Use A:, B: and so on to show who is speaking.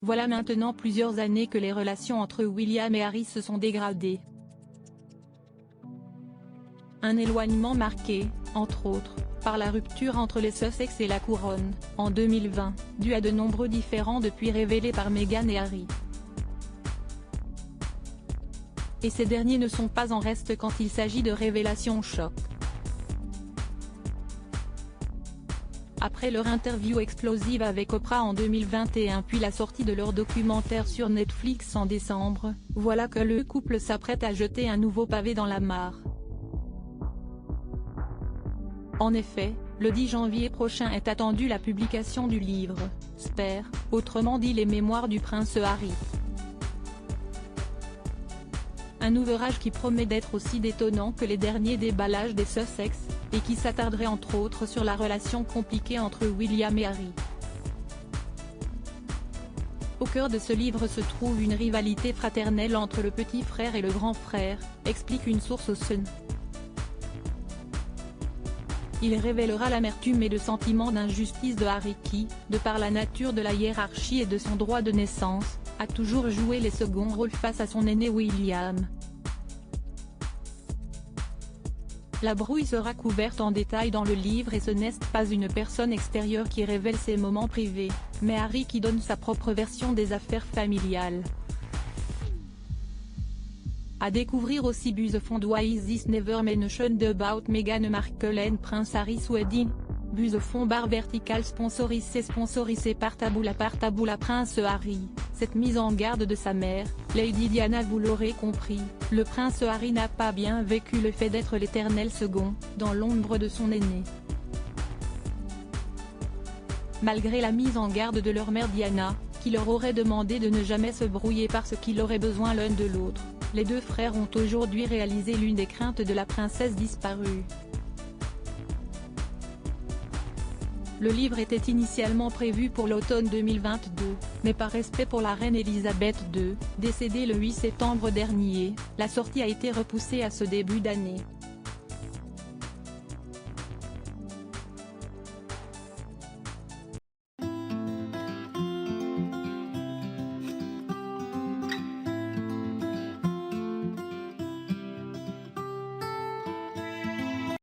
A: Voilà maintenant plusieurs années que les relations entre William et Harry se sont dégradées. Un éloignement marqué, entre autres, par la rupture entre les Sussex et la couronne, en 2020, dû à de nombreux différends depuis révélés par Meghan et Harry. Et ces derniers ne sont pas en reste quand il s'agit de révélations choc. Après leur interview explosive avec Oprah en 2021 puis la sortie de leur documentaire sur Netflix en décembre, voilà que le couple s'apprête à jeter un nouveau pavé dans la mare. En effet, le 10 janvier prochain est attendue la publication du livre « Spare », autrement dit les mémoires du prince Harry. Un ouvrage qui promet d'être aussi détonnant que les derniers déballages des Sussex, et qui s'attarderait entre autres sur la relation compliquée entre William et Harry. Au cœur de ce livre se trouve une rivalité fraternelle entre le petit frère et le grand frère, explique une source au Sun. Il révélera l'amertume et le sentiment d'injustice de Harry qui, de par la nature de la hiérarchie et de son droit de naissance, a toujours joué les seconds rôles face à son aîné William. La brouille sera couverte en détail dans le livre et ce n'est pas une personne extérieure qui révèle ses moments privés, mais Harry qui donne sa propre version des affaires familiales. À découvrir aussi Buzz Fond Why Is This Never Mentioned About Meghan Markle and Prince Harry's Wedding. Buzz Fond / vertical sponsorisé par Taboula Prince Harry. Cette mise en garde de sa mère, Lady Diana. Vous l'aurez compris, le prince Harry n'a pas bien vécu le fait d'être l'éternel second, dans l'ombre de son aîné. Malgré la mise en garde de leur mère Diana, qui leur aurait demandé de ne jamais se brouiller parce qu'ils auraient besoin l'un de l'autre, les deux frères ont aujourd'hui réalisé l'une des craintes de la princesse disparue. Le livre était initialement prévu pour l'automne 2022, mais par respect pour la reine Elisabeth II, décédée le 8 septembre dernier, la sortie a été repoussée à ce début d'année.